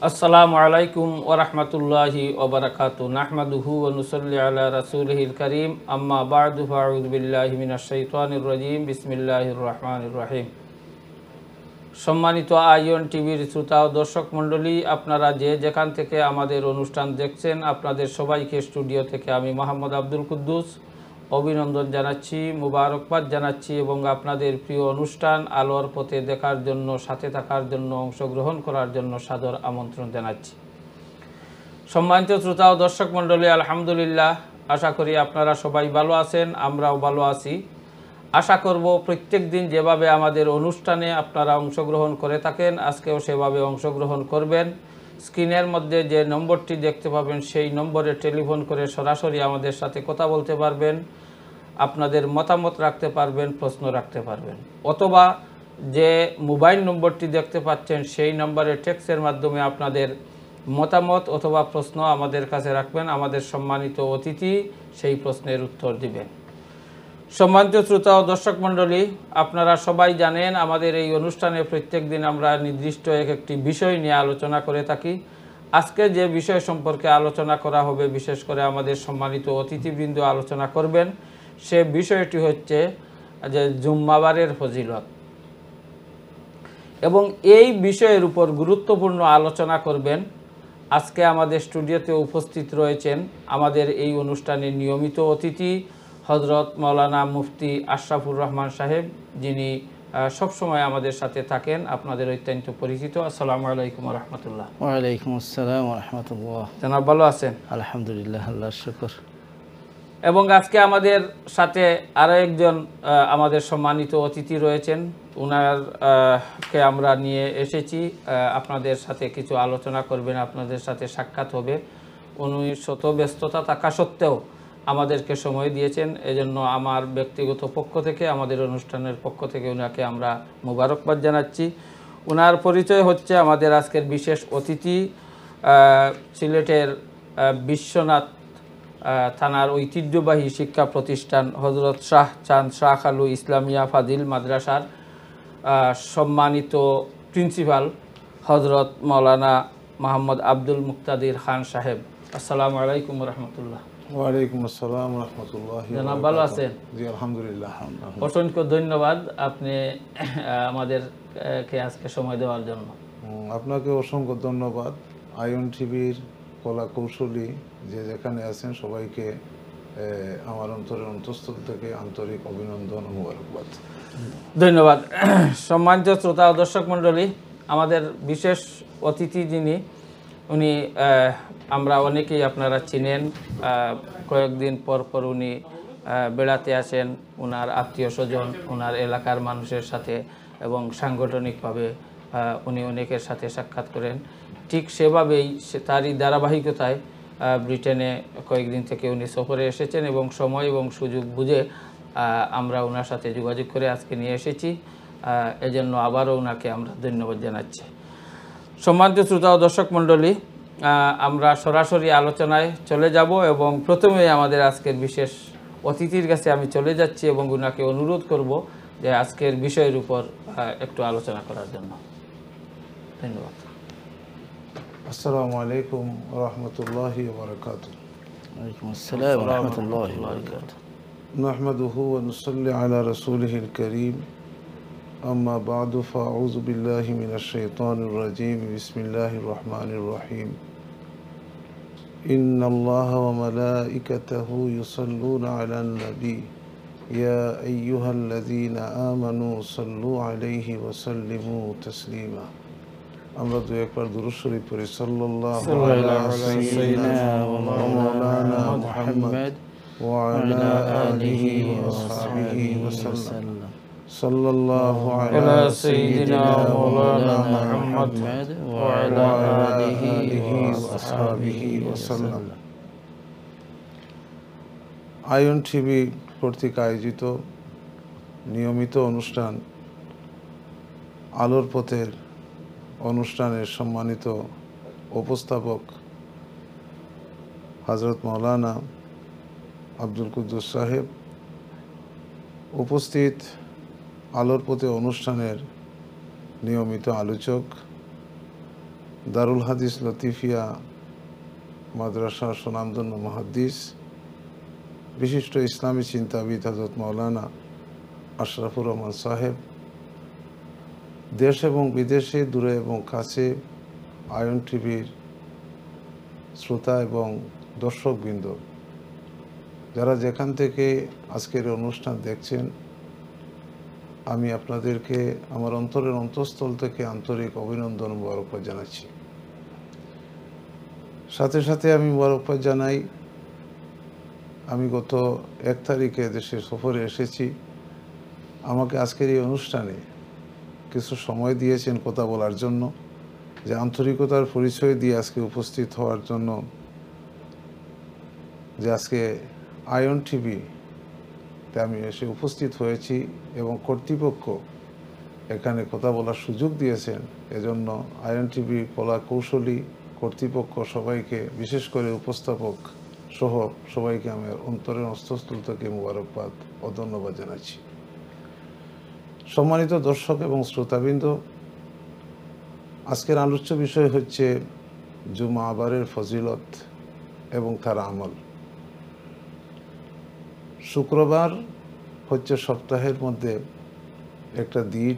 আসসালামু আলাইকুম ওয়া রাহমাতুল্লাহি ওয়া বারাকাতুহু নাহমাদুহু ওয়া নুসাল্লি আলা রাসূলিহিল কারীম আম্মা বা'দু ফাআউযু বিল্লাহি মিনাশ শাইতানির রাজীম বিসমিল্লাহির রহমানির রহিম। সম্মানিত আইয়ন টিভির শ্রোতা ও দর্শক মণ্ডলী, আপনারা যে যেখান থেকে আমাদের অনুষ্ঠান দেখছেন, আপনাদের সবাইকে স্টুডিও থেকে আমি মোহাম্মদ আব্দুল কুদ্দুস অভিনন্দন জানাচ্ছি, মুবারকবাদ জানাচ্ছি এবং আপনাদের প্রিয় অনুষ্ঠান আলোর পথে দেখার জন্য, সাথে থাকার জন্য, অংশগ্রহণ করার জন্য সাদর আমন্ত্রণ জানাচ্ছি। সম্মানিত শ্রোতা ও দর্শক মণ্ডলী, আলহামদুলিল্লাহ, আশা করি আপনারা সবাই ভালো আছেন, আমরাও ভালো আছি। আশা করব প্রত্যেক দিন যেভাবে আমাদের অনুষ্ঠানে আপনারা অংশগ্রহণ করে থাকেন, আজকেও সেভাবে অংশগ্রহণ করবেন। স্ক্রিনের মধ্যে যে নম্বরটি দেখতে পাবেন সেই নম্বরে টেলিফোন করে সরাসরি আমাদের সাথে কথা বলতে পারবেন, আপনাদের মতামত রাখতে পারবেন, প্রশ্ন রাখতে পারবেন, অথবা যে মোবাইল নম্বরটি দেখতে পাচ্ছেন সেই নম্বরে টেক্সটের মাধ্যমে আপনাদের মতামত অথবা প্রশ্ন আমাদের কাছে রাখবেন। আমাদের সম্মানিত অতিথি সেই প্রশ্নের উত্তর দিবেন। সম্মানিত শ্রোতা ও দর্শক মণ্ডলী, আপনারা সবাই জানেন আমাদের এই অনুষ্ঠানে প্রত্যেক দিন আমরা নির্দিষ্ট একটি বিষয় নিয়ে আলোচনা করে থাকি। আজকে যে বিষয় সম্পর্কে আলোচনা করা হবে, বিশেষ করে আমাদের সম্মানিত অতিথিবৃন্দ আলোচনা করবেন, সে বিষয়টি হচ্ছে যে জুম্মাবারের ফজিলত, এবং এই বিষয়ের উপর গুরুত্বপূর্ণ আলোচনা করবেন। আজকে আমাদের স্টুডিওতে উপস্থিত রয়েছেন আমাদের এই অনুষ্ঠানের নিয়মিত অতিথি হযরত মাওলানা মুফতি আশরাফুর রহমান সাহেব, যিনি সবসময় আমাদের সাথে থাকেন, আপনাদের অত্যন্ত পরিচিত। আসসালামু আলাইকুম ওয়া রাহমাতুল্লাহ। ওয়ালাইকুম আসসালাম ওয়া রাহমাতুল্লাহ। জনাব ভালো আছেন? আলহামদুলিল্লাহ, আল্লাহর শুকর। এবং আজকে আমাদের সাথে আরও একজন আমাদের সম্মানিত অতিথি রয়েছেন, কে আমরা নিয়ে এসেছি, আপনাদের সাথে কিছু আলোচনা করবেন, আপনাদের সাথে সাক্ষাৎ হবে। উনি শত ব্যস্ততা থাকা সত্ত্বেও আমাদেরকে সময় দিয়েছেন, এজন্য আমার ব্যক্তিগত পক্ষ থেকে, আমাদের অনুষ্ঠানের পক্ষ থেকে ওনাকে আমরা মুবারকবাদ জানাচ্ছি। ওনার পরিচয় হচ্ছে আমাদের আজকের বিশেষ অতিথি, সিলেটের বিশ্বনাথ থানার ঐতিহ্যবাহী শিক্ষা প্রতিষ্ঠান হযরত শাহ চাঁদ শাহ আলু ইসলামিয়া ফাজিল মাদ্রাসার সম্মানিত প্রিন্সিপাল হযরত মাওলানা মোহাম্মদ আব্দুল মুক্তাদির খান সাহেব। আসসালামু আলাইকুম ওয়া রাহমাতুল্লাহ। ওয়ালাইকুম আসসালাম ওয়া রাহমাতুল্লাহি ওয়া জনাব ভালো আছেন? জি আলহামদুলিল্লাহ। অসংখ্য ধন্যবাদ আপনি আমাদেরকে আজকে সময় দেওয়ার জন্য। আপনাকে অসংখ্য ধন্যবাদ। আইয়ন টিভির কলা কৌশলী যে যেখানে আছেন সবাইকে আমার অন্তরের অন্তঃস্থল থেকে আন্তরিক অভিনন্দন ও মোবারকবাদ। ধন্যবাদ। সম্মানিত শ্রোতা ও দর্শক মণ্ডলী, আমাদের বিশেষ অতিথি যিনি, উনি আমরা অনেকেই আপনারা চিনেন, কয়েকদিন পর পর উনি বেড়াতে আসেন ওনার আত্মীয় স্বজন, ওনার এলাকার মানুষের সাথে, এবং সাংগঠনিকভাবে উনি অনেকের সাথে সাক্ষাৎ করেন। ঠিক সেভাবেই তারই ধারাবাহিকতায় ব্রিটেনে কয়েকদিন থেকে উনি সফরে এসেছেন, এবং সময় এবং সুযোগ বুঝে আমরা ওনার সাথে যোগাযোগ করে আজকে নিয়ে এসেছি। এজন্য আবারও ওনাকে আমরা ধন্যবাদ জানাচ্ছি। সম্মানিত শ্রোতা ও দর্শক মণ্ডলী, আমরা সরাসরি আলোচনায় চলে যাব, এবং প্রথমে আমাদের আজকের বিশেষ অতিথির কাছে আমি চলে যাচ্ছি এবং ওনাকে অনুরোধ করব যে আজকের বিষয়ের উপর একটু আলোচনা করার জন্য। ধন্যবাদ। আসসালামু আলাইকুম ওয়া রাহমাতুল্লাহি ওয়া বারাকাতুহু। ওয়ালাইকুম আসসালাম ওয়া রাহমাতুল্লাহি ওয়া বারাকাতুহু। নাহমাদুহু ওয়া নুসাল্লি আলা রাসূলিহিল কারীম। আম্মা বা'দু ফাআউযু বিল্লাহি মিনাশ শাইতানির রাজীম। বিসমিল্লাহির রহমানির রহিম। ইন্নাল্লাহা ওয়া মালাইকাতাহু ইউসাল্লুনা আলান নবী ইয়া আইয়ুহাল্লাযীনা আমানু সাল্লু আলাইহি ওয়া সাল্লিমু তাসলিমা। আমরা দু একবার দুরূদ শরীফ পড়ি। সাল্লাল্লাহু আলা সাইয়্যিদিনা ওয়া মাওলানা মুহাম্মদ ওয়া আলা আলিহি ওয়া আসহাবিহি ওয়া সাল্লাম। সাল্লাল্লাহু আলা সাইয়্যিদিনা মাওলানা মুহাম্মদ ওয়া আলা আলিহি ওয়া আসহাবিহি ওয়া সাল্লাম। আইয়ন টিভি কর্তৃক আয়োজিত নিয়মিত অনুষ্ঠান আলোর পথের অনুষ্ঠানের সম্মানিত উপস্থাপক হযরত মাওলানা আব্দুল কুদ্দুস সাহেব, উপস্থিত আলোর পথে অনুষ্ঠানের নিয়মিত আলোচক দারুল হাদিস লতিফিয়া মাদ্রাসার সুনামধন্য মুহাদ্দিস বিশিষ্ট ইসলামী চিন্তাবিদ হযরত মাওলানা আশরাফুর রহমান সাহেব, দেশ এবং বিদেশে দূরে এবং কাছে আয়ন টিভির শ্রোতা এবং দর্শকবৃন্দ, যারা যেখান থেকে আজকের অনুষ্ঠান দেখছেন, আমি আপনাদেরকে আমার অন্তরের অন্তঃস্থল থেকে আন্তরিক অভিনন্দন মোবারকবাদ জানাচ্ছি। সাথে সাথে আমি মোবারকবাদ জানাই, আমি গত 1 তারিখে দেশে সফরে এসেছি। আমাকে আজকের এই অনুষ্ঠানে কিছু সময় দিয়েছেন কথা বলার জন্য, যে আন্তরিকতার পরিচয় দিয়ে আজকে উপস্থিত হওয়ার জন্য, যে আজকে আয়ন টিভিতে আমি এসে উপস্থিত হয়েছি এবং কর্তৃপক্ষ এখানে কথা বলার সুযোগ দিয়েছেন। এজন্য আয়ন টিভি কলা কৌশলী কর্তৃপক্ষ সবাইকে, বিশেষ করে উপস্থাপক সহ সবাইকে আমার অন্তরের অন্তঃস্থল থেকে মোবারকবাদ ও ধন্যবাদ জানাচ্ছি। সম্মানিত দর্শক এবং শ্রোতাবৃন্দ, আজকের আলোচ্য বিষয় হচ্ছে জুমাবারের ফজিলত এবং তার আমল। শুক্রবার হচ্ছে সপ্তাহের মধ্যে একটা দিন।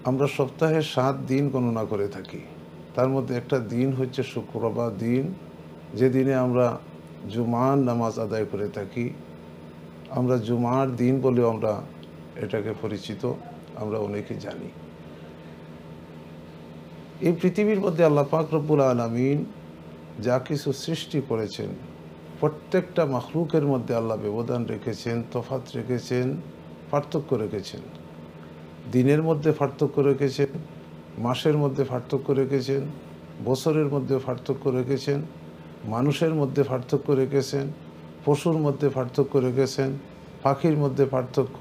আমরা সপ্তাহে 7 দিন গণনা করে থাকি, তার মধ্যে একটা দিন হচ্ছে শুক্রবার দিন, যে দিনে আমরা জুমার নামাজ আদায় করে থাকি। আমরা জুমার দিন বলেও আমরা এটাকে পরিচিত, আমরা অনেকে জানি। এই পৃথিবীর মধ্যে আল্লাহ পাক রব্বুল আলামিন যা কিছু সৃষ্টি করেছেন, প্রত্যেকটা মাখলুকের মধ্যে আল্লাহ ব্যবধান রেখেছেন, তফাৎ রেখেছেন, পার্থক্য রেখেছেন। দিনের মধ্যে পার্থক্য রেখেছেন, মাসের মধ্যে পার্থক্য রেখেছেন, বছরের মধ্যে পার্থক্য রেখেছেন, মানুষের মধ্যে পার্থক্য রেখেছেন, পশুর মধ্যে পার্থক্য রেখেছেন, পাখির মধ্যে পার্থক্য,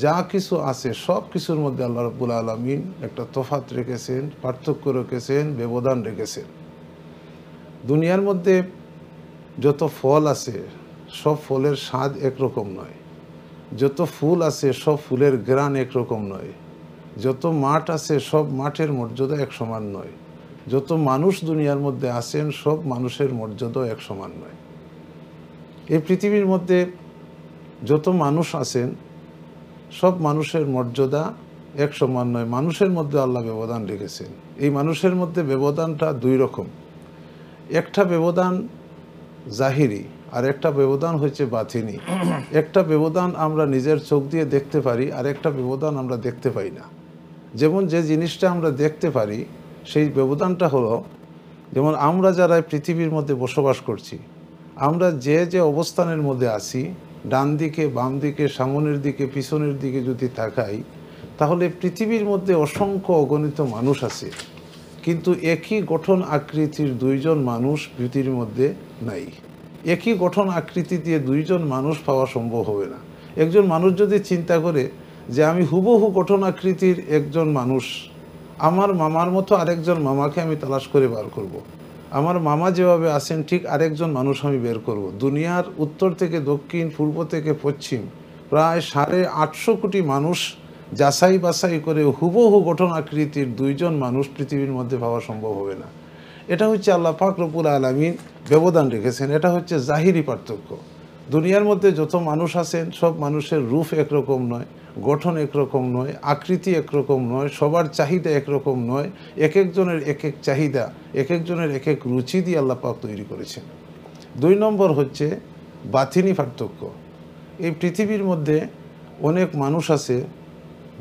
যা কিছু আছে সব কিছুর মধ্যে আল্লাহ রাব্বুল আলামিন একটা তফাৎ রেখেছেন, পার্থক্য রেখেছেন, ব্যবধান রেখেছেন। দুনিয়ার মধ্যে যত ফল আছে সব ফলের স্বাদ একরকম নয়, যত ফুল আছে সব ফুলের ঘ্রাণ একরকম নয়, যত মাঠ আছে সব মাঠের মর্যাদা এক সমান নয়, যত মানুষ দুনিয়ার মধ্যে আছেন সব মানুষের মর্যাদাও এক সমান নয়। এই পৃথিবীর মধ্যে যত মানুষ আছেন সব মানুষের মর্যাদা এক সমান নয়। মানুষের মধ্যে আল্লাহ ব্যবধান রেখেছেন। এই মানুষের মধ্যে ব্যবধানটা 2 রকম। একটা ব্যবধান জাহিরি আর একটা ব্যবধান হচ্ছে বাতিনি। একটা ব্যবধান আমরা নিজের চোখ দিয়ে দেখতে পারি, আর একটা ব্যবধান আমরা দেখতে পাই না। যেমন যে জিনিসটা আমরা দেখতে পারি সেই ব্যবধানটা হলো, যেমন আমরা যারা পৃথিবীর মধ্যে বসবাস করছি, আমরা যে যে অবস্থানের মধ্যে আছি, ডান দিকে, বাম দিকে, সামনের দিকে, পিছনের দিকে যদি তাকাই, তাহলে পৃথিবীর মধ্যে অসংখ্য অগণিত মানুষ আছে, কিন্তু একই গঠন আকৃতির 2 জন মানুষ পৃথিবীর মধ্যে নাই। একই গঠন আকৃতি দিয়ে 2 জন মানুষ পাওয়া সম্ভব হবে না। একজন মানুষ যদি চিন্তা করে যে আমি হুবহু গঠন আকৃতির একজন মানুষ, আমার মামার মতো আরেকজন মামাকে আমি তালাশ করে বার করব। আমার মামা যেভাবে আছেন ঠিক আরেকজন মানুষ আমি বের করব। দুনিয়ার উত্তর থেকে দক্ষিণ, পূর্ব থেকে পশ্চিম প্রায় 850 কোটি মানুষ যাচাই বাছাই করে হুবহু গঠন আকৃতির 2 জন মানুষ পৃথিবীর মধ্যে পাওয়া সম্ভব হবে না। এটা হচ্ছে আল্লাহ পাক রব্বুল আলামিন ব্যবধান রেখেছেন। এটা হচ্ছে জাহিরি পার্থক্য। দুনিয়ার মধ্যে যত মানুষ আছেন সব মানুষের রূপ একরকম নয়, গঠন একরকম নয়, আকৃতি একরকম নয়, সবার চাহিদা একরকম নয়। এক একজনের এক এক চাহিদা, এক একজনের এক এক রুচি দিয়ে আল্লাহ পাক তৈরি করেছেন। 2 নম্বর হচ্ছে বাতিনি পার্থক্য। এই পৃথিবীর মধ্যে অনেক মানুষ আছে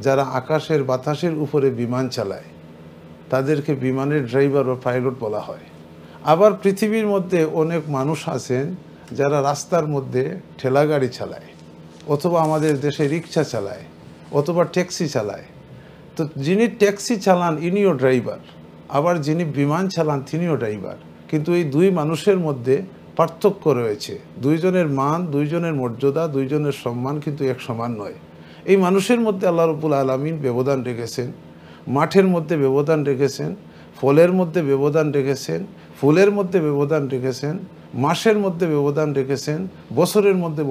যারা আকাশের বাতাসের উপরে বিমান চালায়, তাদেরকে বিমানের ড্রাইভার বা পাইলট বলা হয়। আবার পৃথিবীর মধ্যে অনেক মানুষ আছেন যারা রাস্তার মধ্যে ঠেলাগাড়ি চালায়, অথবা আমাদের দেশে রিক্সা চালায়, অথবা ট্যাক্সি চালায়। তো যিনি ট্যাক্সি চালান ইনিও ড্রাইভার, আবার যিনি বিমান চালান তিনিও ড্রাইভার। কিন্তু এই 2 মানুষের মধ্যে পার্থক্য রয়েছে। 2 জনের মান, 2 জনের মর্যাদা, 2 জনের সম্মান কিন্তু এক সমান নয়। এই মানুষের মধ্যে আল্লাহ রাব্বুল আলামিন ব্যবধান রেখেছেন। মাঠের মধ্যে ব্যবধান রেখেছেন, ফলের মধ্যে ব্যবধান রেখেছেন, ফুলের মধ্যে ব্যবধান রেখেছেন, মাসের মধ্যে ব্যবধান রেখেছেন, বছরের মধ্যে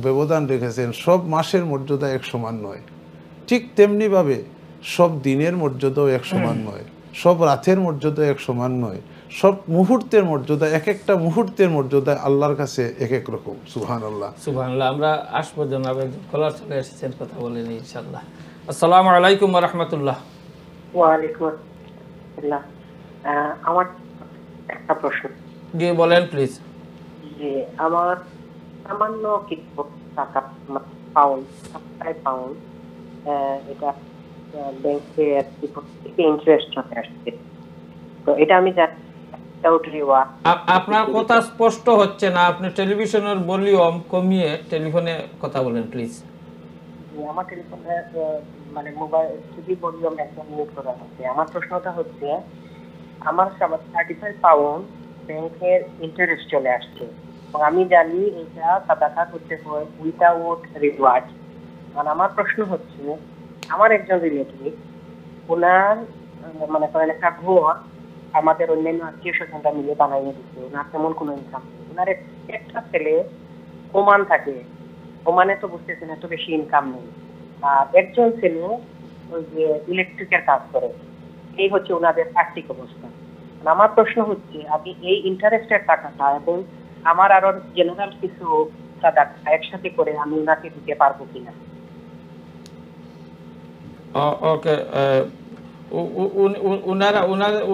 ব্যবধান রেখেছেন। সব মাসের মর্যাদা এক সমান নয়। ঠিক তেমনিভাবে সব দিনের মর্যাদাও এক সমান নয়। সব রাতের মর্যাদা এক সমান নয়, সব মুহূর্তের মর্যাদা, এক একটা মুহূর্তের মর্যাদা আল্লাহর কাছে এক এক রকম। সুবহানাল্লাহ। সুবহানাল্লাহ। আমরা আসবো জনাব, একজন কলার চলে এসেছেন, কথা বলেন ইনশাআল্লাহ। আসসালামু আলাইকুম ওয়া রাহমাতুল্লাহ। ওয়ালাইকুম আসসালাম। আমার একটা প্রশ্ন। জি বলেন প্লিজ। যে আমার সামান্য কিছু টাকা পাউন্ড, এটা ব্যাংকে ইন্টারেস্ট চলে আসছে, তো এটা আমি জানি আপনার কথা স্পষ্ট হচ্ছে না, আপনি টেলিভিশনের ভলিউম কমিয়ে টেলিফোনে কথা বলেন প্লিজ। আমার টেলিফোনে মানে মোবাইল টিভি ভলিউম একদম মিউট করা আছে। আমার প্রশ্নটা হচ্ছে, আমার 35 পাউন্ড ব্যাংকের ইন্টারেস্ট চলে আসছে, এবং আমি জানি এটা সাদাকা করতে হয় উইথাউট রিওয়ার্ড। মানে আমার প্রশ্ন হচ্ছে, আমার একজন রিলেটিভ, ওনার মানে করেন একটা ঘর আমাদের অন্যান্য আত্মীয় স্বজনরা মিলে বানাইয়ে দিচ্ছে, ওনার তেমন কোনো ইনকাম নেই। ওনার একটা ছেলে ওমান থাকে, ওমানে তো বুঝতেছেন এত বেশি ইনকাম নেই, আর একজন ছেলে ওই যে ইলেকট্রিকের কাজ করে। এই হচ্ছে ওনাদের আর্থিক অবস্থা। আমার প্রশ্ন হচ্ছে, আমি এই ইন্টারেস্টের টাকাটা এবং আমার আরো জেনারেল কিছু সাদাকা একসাথে করে আমি ওনাকে দিতে পারবো কিনা? ওকে,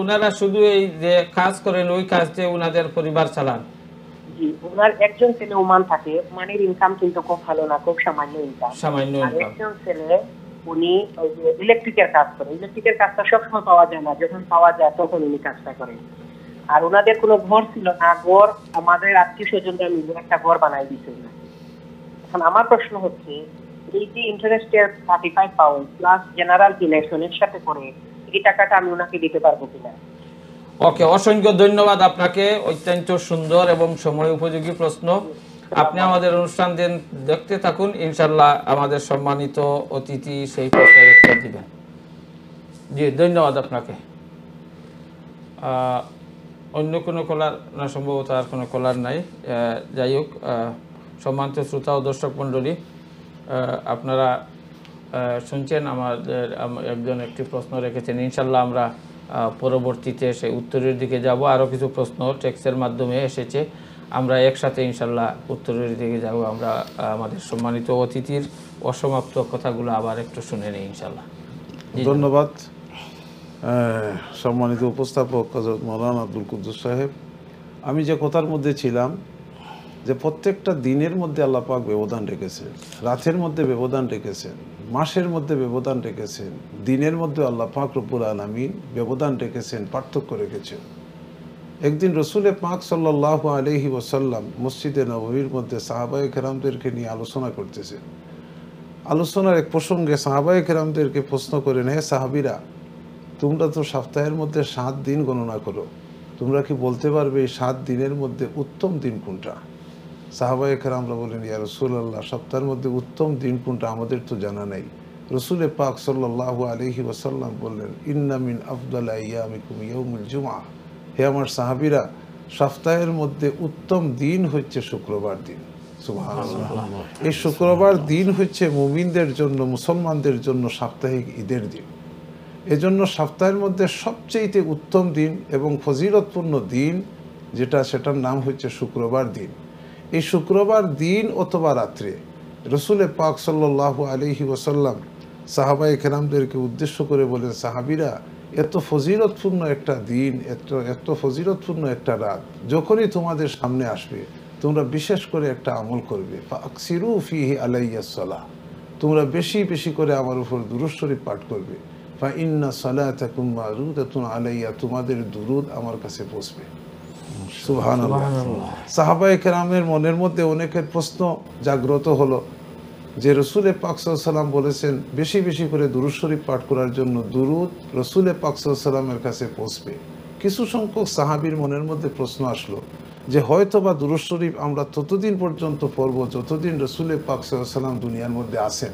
উনারা শুধু এই যে কাজ করেন ওই কাজ দিয়ে উনাদের পরিবার চালান? জি, ওনার একজন ছেলে ওমান থাকে, ওমানের ইনকাম কিন্তু খুব ভালো না, খুব সামান্য ইনকাম। আর একজন ছেলে উনি ওই যে ইলেকট্রিকের কাজ করে। ইলেকট্রিকের কাজটা সবসময় পাওয়া যায় না, যখন পাওয়া যায় তখন উনি কাজটা করেন। আর ওনাদের কোনো ঘর ছিল না, ঘর আমাদের আত্মীয় স্বজনরা মিলে একটা ঘর বানাই দিচ্ছে না। এখন আমার প্রশ্ন হচ্ছে, এই যে ইন্টারেস্টের 35 পাউন্ড প্লাস জেনারেল ইলেকশনের সাথে করে এই টাকাটা আমি ওনাকে দিতে পারবো কিনা? ওকে, অসংখ্য ধন্যবাদ আপনাকে, অত্যন্ত সুন্দর এবং সময় উপযোগী প্রশ্ন। আপনি আমাদের অনুষ্ঠান দেখতে থাকুন, ইনশাল্লাহ আমাদের সম্মানিত অতিথি সেই প্রশ্নের উত্তর দিবেন। জি ধন্যবাদ আপনাকে। অন্য কোনো কলার না, সম্ভবত আর কোনো কলার নাই। যাই হোক, সম্মানিত শ্রোতা ও দর্শক মণ্ডলী, আপনারা শুনছেন আমাদের একজন একটি প্রশ্ন রেখেছেন। ইনশাল্লাহ আমরা পরবর্তীতে সেই উত্তরের দিকে যাব। আরও কিছু প্রশ্ন টেক্সটের মাধ্যমে এসেছে, আমরা একসাথে ইনশাল্লাহ উত্তরের দিকে যাব। আমরা আমাদের সম্মানিত অতিথির অসমাপ্ত কথাগুলো আবার একটু শুনে নিই ইনশাল্লাহ। ধন্যবাদ। সম্মানিত উপস্থাপক হযরত মাওলানা আব্দুল কুদ্দুস সাহেব, আমি যে কথার মধ্যে ছিলাম যে প্রত্যেকটা দিনের মধ্যে আল্লাহ পাক ব্যবধান রেখেছেন, রাতের মধ্যে ব্যবধান রেখেছেন, মাসের মধ্যে ব্যবধান রেখেছেন, দিনের মধ্যে আল্লাহ পাক রব্বুল আলামিন ব্যবধান রেখেছেন, পার্থক্য রেখেছেন। একদিন রসুলে পাক সাল্লাল্লাহু আলাইহি ওয়াসাল্লাম মসজিদে নববীর মধ্যে সাহাবায়ে কেরামদেরকে নিয়ে আলোচনা করতেছেন। আলোচনার এক প্রসঙ্গে সাহাবায়ে কেরামদেরকে প্রশ্ন করেন, হে সাহাবীরা, তোমরা তো সপ্তাহের মধ্যে 7 দিন গণনা করো, তোমরা কি বলতে পারবে এই 7 দিনের মধ্যে উত্তম দিন কোনটা? সাহাবায়ে কেরামরা বলেন, ইয়া রাসূলুল্লাহ, সপ্তাহের মধ্যে উত্তম দিন কোনটা আমাদের তো জানা নাই। রসুলে পাক সাল্লাল্লাহু আলাইহি ওয়াসাল্লাম বললেন, ইন্না মিন আফদাল আইয়ামিকুম ইয়াউমুল জুমআ। হে আমার সাহাবীরা, সপ্তাহের মধ্যে উত্তম দিন হচ্ছে শুক্রবার দিন। সুবহানাল্লাহ। এই শুক্রবার দিন হচ্ছে মুমিনদের জন্য, মুসলমানদের জন্য সাপ্তাহিক ঈদের দিন। এজন্য সপ্তাহের মধ্যে সবচেয়ে উত্তম দিন এবং ফজিলতপূর্ণ দিন যেটা, সেটার নাম হচ্ছে শুক্রবার দিন। এই শুক্রবার দিন অথবা রাত্রে রসুলে পাক সাল্লাল্লাহু আলাইহি ওয়াসাল্লাম সাহাবায়ে কেরামদেরকে উদ্দেশ্য করে বলেন, সাহাবীরা, এত ফজিলতপূর্ণ একটা দিন, এত ফজিলতপূর্ণ একটা রাত যখনই তোমাদের সামনে আসবে, তোমরা বিশেষ করে একটা আমল করবে, ফাকসিরু ফিহি আলাইয়াস সালাহ, তোমরা বেশি বেশি করে আমার উপর দুরূদ শরীফ পাঠ করবে। ফা ইন্না সালাতাকুম মারুদাতুন আলাইয়া, তোমাদের দুরূদ আমার কাছে পৌঁছবে। সুবহানাল্লাহ। সাহাবায়ে কেরামের মনের মধ্যে অনেকের প্রশ্ন জাগ্রত হলো যে রসুলে পাক সাল্লাল্লাহু আলাইহি ওয়াসাল্লাম বলেছেন বেশি বেশি করে দুরূদ শরীফ পাঠ করার জন্য, দুরূদ রসুলে পাক সাল্লাল্লাহু আলাইহি ওয়াসাল্লামের কাছে পৌঁছবে। কিছু সংখ্যক সাহাবীর মনের মধ্যে প্রশ্ন আসলো যে হয়তো বা দুরূদ শরীফ আমরা ততদিন পর্যন্ত পড়ব যতদিন রসুলে পাক সাল্লাল্লাহু আলাইহি ওয়াসাল্লাম দুনিয়ার মধ্যে আসেন।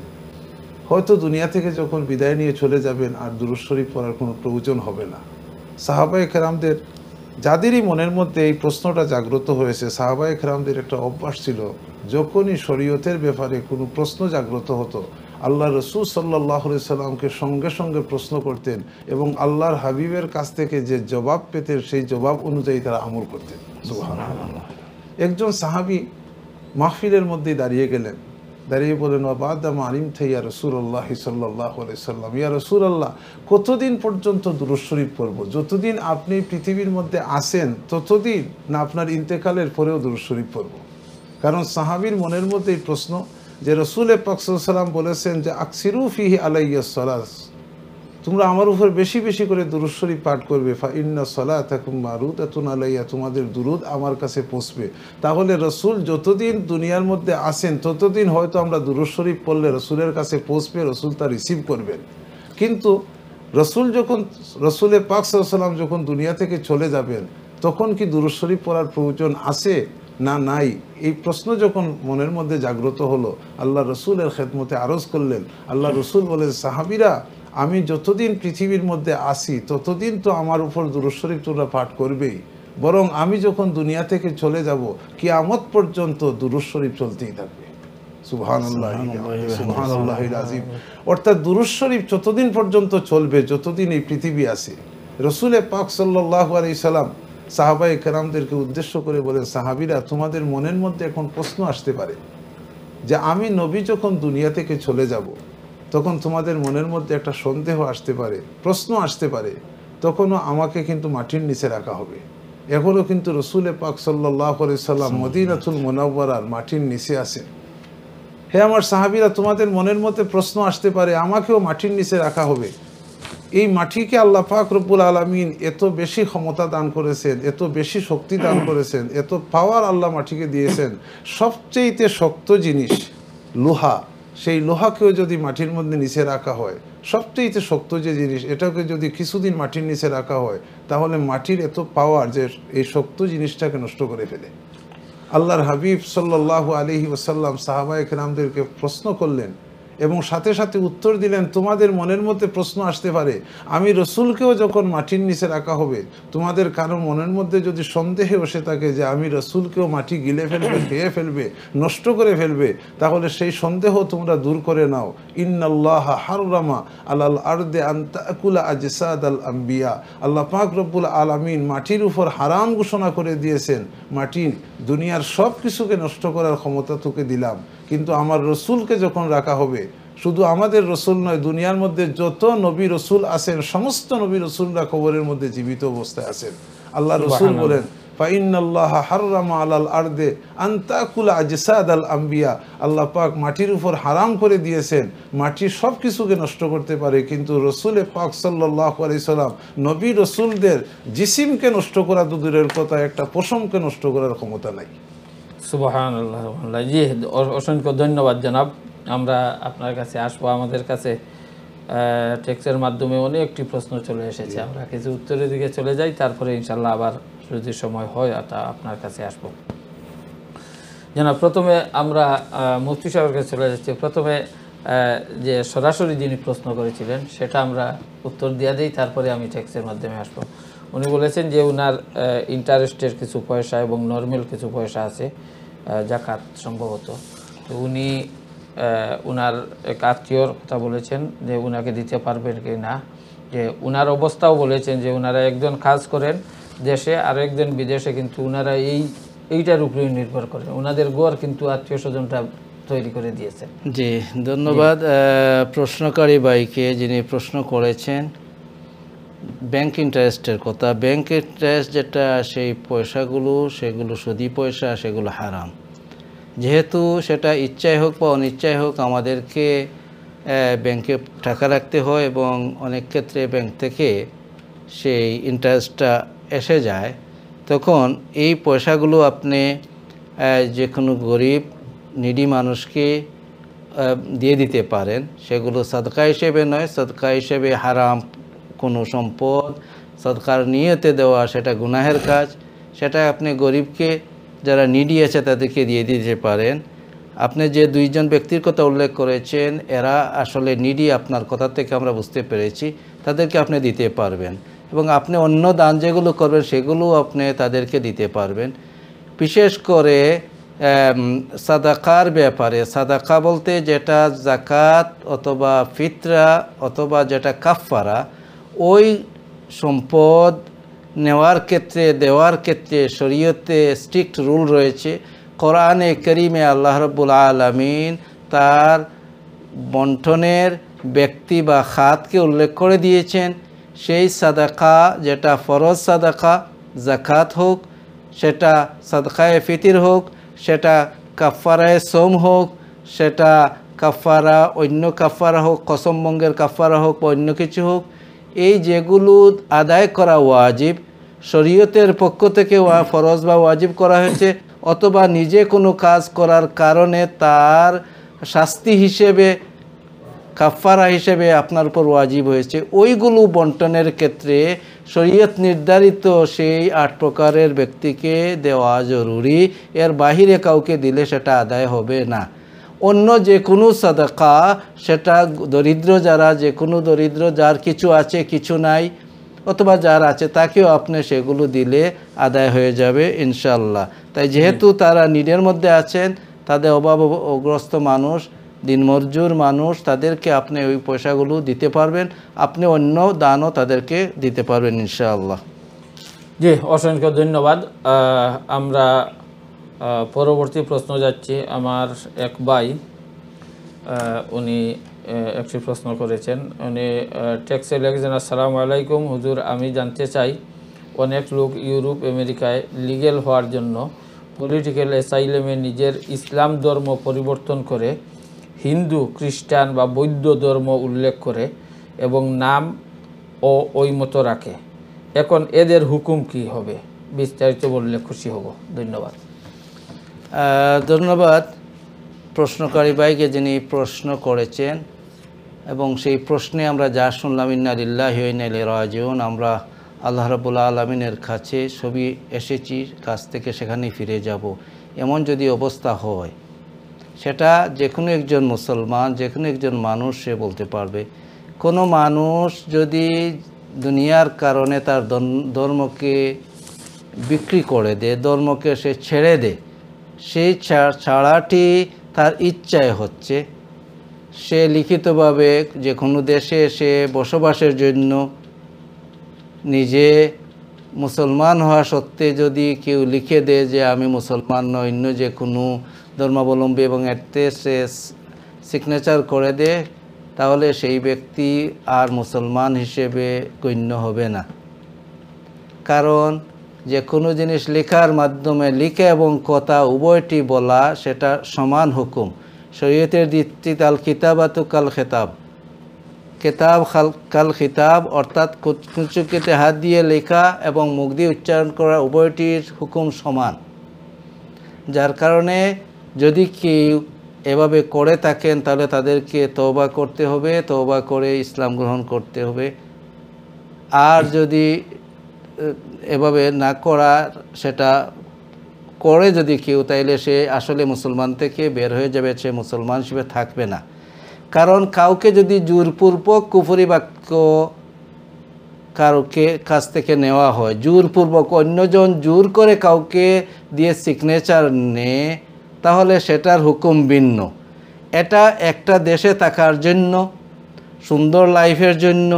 হয়তো দুনিয়া থেকে যখন বিদায় নিয়ে চলে যাবেন আর দুরূদ শরীফ পড়ার কোনো প্রয়োজন হবে না। সাহাবায়ে কেরামদের যাদেরই মনের মধ্যে এই প্রশ্নটা জাগ্রত হয়েছে, সাহাবায়ে কেরামদের একটা অভ্যাস ছিল, যখনই শরীয়তের ব্যাপারে কোনো প্রশ্ন জাগ্রত হতো আল্লাহ রসুল সাল্লাল্লাহু আলাইহি সাল্লামকে সঙ্গে সঙ্গে প্রশ্ন করতেন এবং আল্লাহর হাবিবের কাছ থেকে যে জবাব পেতেন সেই জবাব অনুযায়ী তারা আমল করতেন। সুবহানাল্লাহ। একজন সাহাবী মাহফিলের মধ্যে দাঁড়িয়ে গেলেন, দাঁড়িয়ে বলেন, ওয়াবাদামা আলিমতা ইয়া রাসূলুল্লাহ সাল্লাল্লাহু আলাইহি সাল্লাম, ইয়া রাসূলুল্লাহ কতদিন পর্যন্ত দুরূদ শরীফ পড়ব? যতদিন আপনি পৃথিবীর মধ্যে আসেন ততদিন, না আপনার ইন্তেকালের পরেও দুরূদ শরীফ পড়ব? কারণ সাহাবীর মনের মধ্যে এই প্রশ্ন যে রাসূল পাক সাল্লাল্লাহু আলাইহি সাল্লাম বলেছেন যে আকসিরু ফিহি আলাইয়াস সালাত, তোমরা আমার উপর বেশি বেশি করে দুরূদ শরীফ পাঠ করবে, ফা ইন্না সালাতাকুম মারুদাতুন আলাইয়া, তোমাদের দুরূদ আমার কাছে পৌঁছবে। তাহলে রাসূল যতদিন দুনিয়ার মধ্যে আসেন ততদিন হয়তো আমরা দুরূদ শরীফ পড়লে রাসূলের কাছে পৌঁছবে, রাসূল তা রিসিভ করবেন। কিন্তু রাসূল পাক সাল্লাল্লাহু আলাইহি সাল্লাম যখন দুনিয়া থেকে চলে যাবেন তখন কি দুরূদ শরীফ পড়ার প্রয়োজন আছে না নাই? এই প্রশ্ন যখন মনের মধ্যে জাগ্রত হলো, আল্লাহ রসুলের খেদমতে আরজ করলেন। আল্লাহ রসুল বলেন, সাহাবীরা আমি যতদিন পৃথিবীর মধ্যে আসি ততদিন তো আমার উপর দুরূদ শরীফ তোমরা পাঠ করবেই, বরং আমি যখন দুনিয়া থেকে চলে যাব কিয়ামত পর্যন্ত দুরূদ শরীফ চলতেই থাকবে। সুবহানাল্লাহ, সুবহানাল্লাহিল আযীম। অর্থাৎ দুরূদ শরীফ যতদিন পর্যন্ত চলবে, যতদিন এই পৃথিবী আছে। রাসূল পাক সাল্লাল্লাহু আলাইহি সাল্লাম সাহাবায়ে কেরামদেরকে উদ্দেশ্য করে বলেন, সাহাবীরা তোমাদের মনের মধ্যে এখন প্রশ্ন আসতে পারে যে আমি নবী যখন দুনিয়া থেকে চলে যাব তখন তোমাদের মনের মধ্যে একটা সন্দেহ আসতে পারে, প্রশ্ন আসতে পারে, তখনও আমাকে কিন্তু মাটির নিচে রাখা হবে। এখনও কিন্তু রাসূল পাক সাল্লাল্লাহু আলাইহি সাল্লাম মদিনাতুল মুনাওয়ারার মাটির নিচে আছেন। হে আমার সাহাবীরা, তোমাদের মনের মধ্যে প্রশ্ন আসতে পারে আমাকেও মাটির নিচে রাখা হবে। এই মাটিকে আল্লাহ পাক রব্বুল আলামিন এত বেশি ক্ষমতা দান করেছেন, এত বেশি শক্তি দান করেছেন, এত পাওয়ার আল্লাহ মাটিকে দিয়েছেন। সবচেয়েতে শক্ত জিনিস লোহা, সেই লোহাকেও যদি মাটির মধ্যে নিচে রাখা হয়, সবচেয়েতে শক্ত যে জিনিস এটাকে যদি কিছুদিন মাটির নিচে রাখা হয়, তাহলে মাটির এত পাওয়ার যে এই শক্ত জিনিসটাকে নষ্ট করে ফেলে। আল্লাহর হাবিব সাল্লাল্লাহু আলাইহি ওয়াসাল্লাম সাহাবায়ে কেরামদেরকে প্রশ্ন করলেন এবং সাথে সাথে উত্তর দিলেন, তোমাদের মনের মধ্যে প্রশ্ন আসতে পারে আমি রসুলকেও যখন মাটির নিচে রাখা হবে, তোমাদের কারো মনের মধ্যে যদি সন্দেহে বসে থাকে যে আমি রসুলকেও মাটি গিলে ফেলবে, খেয়ে ফেলবে, নষ্ট করে ফেলবে, তাহলে সেই সন্দেহ তোমরা দূর করে নাও। ইন্নাল্লাহা হাররামা আলাল আরদে আন তাকুলা আজসাদাল আম্বিয়া, আল্লাহ পাক রব্বুল আলামিন মাটির উপর হারাম ঘোষণা করে দিয়েছেন, মাটি দুনিয়ার সব কিছুকে নষ্ট করার ক্ষমতা তোকে দিলাম, কিন্তু আমার রসুলকে যখন রাখা হবে, শুধু আমাদের রসুল নয়, দুনিয়ার মধ্যে যত নবী রসুল আছেন সমস্ত নবী রসুলরা কবরের মধ্যে জীবিত অবস্থায় আছেন। আল্লাহ রসুল বলেন, ফাইন্নাল্লাহা হাররামা আলাল আরদে আন তাকুলা আজসাদাল আম্বিয়া, আল্লাহ পাক মাটির উপর হারাম করে দিয়েছেন মাটি সব কিছুকে নষ্ট করতে পারে, কিন্তু রসুল পাক সাল্লাল্লাহু আলাইহি সাল্লাম নবী রসুলদের জিসিমকে নষ্ট করা তো দূরের কথা, একটা পশমকে নষ্ট করার ক্ষমতা নাই। সুবহানাল্লাহ। জি, অসংখ্য ধন্যবাদ জনাব। আমরা আপনার কাছে আসবো। আমাদের কাছে টেক্সটের মাধ্যমে অনেকটি প্রশ্ন চলে এসেছে, আমরা কিছু উত্তরের দিকে চলে যাই, তারপরে ইনশাল্লাহ আবার যদি সময় হয় তা আপনার কাছে আসবো। জনাব, প্রথমে আমরা মুফতি সাহেবের কাছে চলে যাচ্ছি। প্রথমে যে সরাসরি যিনি প্রশ্ন করেছিলেন সেটা আমরা উত্তর দিয়ে দিই, তারপরে আমি টেক্সটের মাধ্যমে আসবো। উনি বলেছেন যে উনার ইন্টারেস্টের কিছু পয়সা এবং নর্মাল কিছু পয়সা আছে, জাকাত সম্ভবত। তো উনি উনার এক আত্মীয়র কথা বলেছেন যে উনাকে দিতে পারবেন কি না, যে উনার অবস্থাও বলেছেন যে উনারা একজন কাজ করেন দেশে আর একজন বিদেশে, কিন্তু উনারা এইটার উপরেই নির্ভর করেন, উনাদের গড় কিন্তু আত্মীয় স্বজনটা তৈরি করে দিয়েছেন। জি, ধন্যবাদ প্রশ্নকারী ভাইকে, যিনি প্রশ্ন করেছেন ব্যাংক ইন্টারেস্টের কথা। ব্যাংক ইন্টারেস্ট যেটা, সেই পয়সাগুলো সেগুলো সুদি পয়সা, সেগুলো হারাম। যেহেতু সেটা ইচ্ছাই হোক বা অনিচ্ছাই হোক আমাদেরকে ব্যাংকে টাকা রাখতে হয় এবং অনেক ক্ষেত্রে ব্যাংক থেকে সেই ইন্টারেস্টটা এসে যায়, তখন এই পয়সাগুলো আপনি যে কোনো গরিব নিডি মানুষকে দিয়ে দিতে পারেন। সেগুলো সাদকা হিসেবে নয়, সাদকা হিসেবে হারাম কোনো সম্পদ সদকার নিয়তে দেওয়া সেটা গুনাহের কাজ। সেটা আপনি গরিবকে, যারা নিডি আছে তাদেরকে দিয়ে দিতে পারেন। আপনি যে দুইজন ব্যক্তির কথা উল্লেখ করেছেন এরা আসলে নিডি, আপনার কথা থেকে আমরা বুঝতে পেরেছি, তাদেরকে আপনি দিতে পারবেন এবং আপনি অন্য দান যেগুলো করবেন সেগুলো আপনি তাদেরকে দিতে পারবেন। বিশেষ করে সাদাকার ব্যাপারে, সাদাকা বলতে যেটা জাকাত অথবা ফিতরা অথবা যেটা কাফারা, ওই সম্পদ নেওয়ার ক্ষেত্রে দেওয়ার ক্ষেত্রে শরীয়তে স্ট্রিক্ট রুল রয়েছে। কোরআনে কারীমে আল্লাহ রাব্বুল আলামিন তার বন্টনের ব্যক্তি বা খাতকে উল্লেখ করে দিয়েছেন। সেই সাদাকা যেটা ফরজ সাদাকা, জাকাত হোক, সেটা সাদকায়ে ফিতির হোক, সেটা কাফারায়ে সোম হোক, সেটা কাফারা অন্য কাফারা হোক, কসম ভঙ্গের কাফারা হোক বা অন্য কিছু হোক, এই যেগুলো আদায় করা ওয়াজিব, শরীয়তের পক্ষ থেকে ফরজ বা ওয়াজিব করা হয়েছে, অথবা নিজে কোনো কাজ করার কারণে তার শাস্তি হিসেবে কাফারা হিসেবে আপনার উপর ওয়াজিব হয়েছে, ওইগুলো বন্টনের ক্ষেত্রে শরীয়ত নির্ধারিত সেই 8 প্রকারের ব্যক্তিকে দেওয়া জরুরি। এর বাহিরে কাউকে দিলে সেটা আদায় হবে না। অন্য যে কোনো সাদাকা, সেটা দরিদ্র যারা, যে কোনো দরিদ্র যার কিছু আছে কিছু নাই, অথবা যার আছে তাকেও আপনি সেগুলো দিলে আদায় হয়ে যাবে ইনশাল্লাহ। তাই যেহেতু তারা নিডের মধ্যে আছেন, তাদের অভাবগ্রস্ত মানুষ, দিনমজুর মানুষ, তাদেরকে আপনি ওই পয়সাগুলো দিতে পারবেন, আপনি অন্য দানও তাদেরকে দিতে পারবেন ইনশাআল্লাহ। জি, অসংখ্য ধন্যবাদ। আমরা পরবর্তী প্রশ্ন যাচ্ছি। আমার এক ভাই উনি একটি প্রশ্ন করেছেন। উনি টেক্সে লিখেছেন, আসসালামু আলাইকুম হুজুর, আমি জানতে চাই অনেক লোক ইউরোপ আমেরিকায় লিগ্যাল হওয়ার জন্য পলিটিক্যাল অ্যাসাইলামে নিজের ইসলাম ধর্ম পরিবর্তন করে হিন্দু, খ্রিস্টান বা বৌদ্ধ ধর্ম উল্লেখ করে এবং নাম ও ওই মতো রাখে। এখন এদের হুকুম কি হবে? বিস্তারিত বললে খুশি হব। ধন্যবাদ। ধন্যবাদ প্রশ্নকারী ভাইকে, যিনি প্রশ্ন করেছেন। এবং সেই প্রশ্নে আমরা যা শুনলাম, ইন্না লিল্লাহি ওয়া ইন্না ইলাইহি রাজিউন, আমরা আল্লাহ রাব্বুল আলামিনের কাছে সবই এসেছি, কাছ থেকে সেখানেই ফিরে যাব। এমন যদি অবস্থা হয়, সেটা যে কোনো একজন মুসলমান, যে কোনো একজন মানুষ সে বলতে পারবে। কোনো মানুষ যদি দুনিয়ার কারণে তার ধর্মকে বিক্রি করে দেয়, ধর্মকে সে ছেড়ে দেয়, সেই ছাড়াটি তার ইচ্ছায় হচ্ছে, সে লিখিতভাবে যে কোনো দেশে সে বসবাসের জন্য নিজে মুসলমান হওয়া সত্ত্বে যদি কেউ লিখে দেয় যে আমি মুসলমান নয়, অন্য যে কোনো ধর্মাবলম্বী, এবং এতে সে সিগনেচার করে দেয়, তাহলে সেই ব্যক্তি আর মুসলমান হিসেবে গণ্য হবে না। কারণ যে কোনো জিনিস লেখার মাধ্যমে, লিখা এবং কথা উভয়টি বলা, সেটা সমান হুকুম। শরীয়তের দৃষ্টিতে আল কিতাবাতু কাল খেতাব, কেতাব কাল খিতাব, অর্থাৎ কুচুকিতে হাত দিয়ে লেখা এবং মুখ দিয়ে উচ্চারণ করা উভয়টির হুকুম সমান। যার কারণে যদি কেউ এভাবে করে থাকেন, তাহলে তাদেরকে তওবা করতে হবে, তওবা করে ইসলাম গ্রহণ করতে হবে। আর যদি এভাবে না করা, সেটা করে যদি কেউ, তাইলে সে আসলে মুসলমান থেকে বের হয়ে যাবে, সে মুসলমান হিসেবে থাকবে না। কারণ কাউকে যদি জোরপূর্বক কুফরি বাক্য কারোকে কাছ থেকে নেওয়া হয়, জোরপূর্বক অন্যজন জোর করে কাউকে দিয়ে সিগনেচার নেয়, তাহলে সেটার হুকুম ভিন্ন। এটা একটা দেশে থাকার জন্য, সুন্দর লাইফের জন্য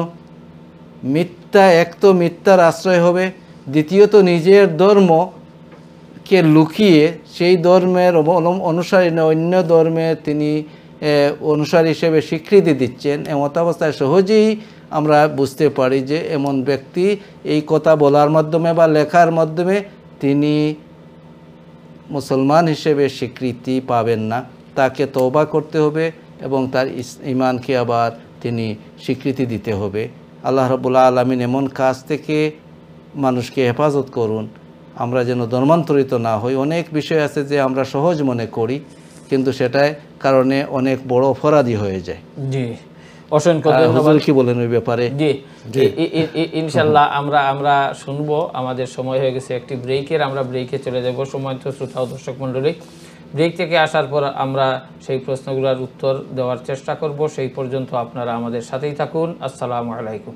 মিথ্যা, এক তো মিথ্যার আশ্রয় হবে, দ্বিতীয়ত নিজের ধর্মকে লুকিয়ে সেই ধর্মের অনুসারী অন্য ধর্মের তিনি অনুসারী হিসেবে স্বীকৃতি দিচ্ছেন। এমত অবস্থায় সহজেই আমরা বুঝতে পারি যে এমন ব্যক্তি এই কথা বলার মাধ্যমে বা লেখার মাধ্যমে তিনি মুসলমান হিসেবে স্বীকৃতি পাবেন না। তাকে তওবা করতে হবে এবং তার ঈমানকে আবার তিনি স্বীকৃতি দিতে হবে। আল্লাহ রাব্বুল আলামিন এমন কাজ থেকে মানুষকে হেফাজত করুন, আমরা যেন ধর্মান্তরিত না হই। অনেক বিষয় আছে যে আমরা সহজ মনে করি, কিন্তু সেটাই কারণে অনেক বড় অপরাধী হয়ে যায়। জি, অসংখ্য ধন্যবাদ। কি বলেন ওই ব্যাপারে? জি, ইনশাল্লাহ আমরা শুনবো। আমাদের সময় হয়ে গেছে একটি ব্রেকের, আমরা ব্রেকে চলে যাব। সম্মানিত শ্রোতা ও দর্শক মণ্ডলী, ব্রেক থেকে আসার পর আমরা সেই প্রশ্নগুলোর উত্তর দেওয়ার চেষ্টা করব। সেই পর্যন্ত আপনারা আমাদের সাথেই থাকুন। আসসালামু আলাইকুম।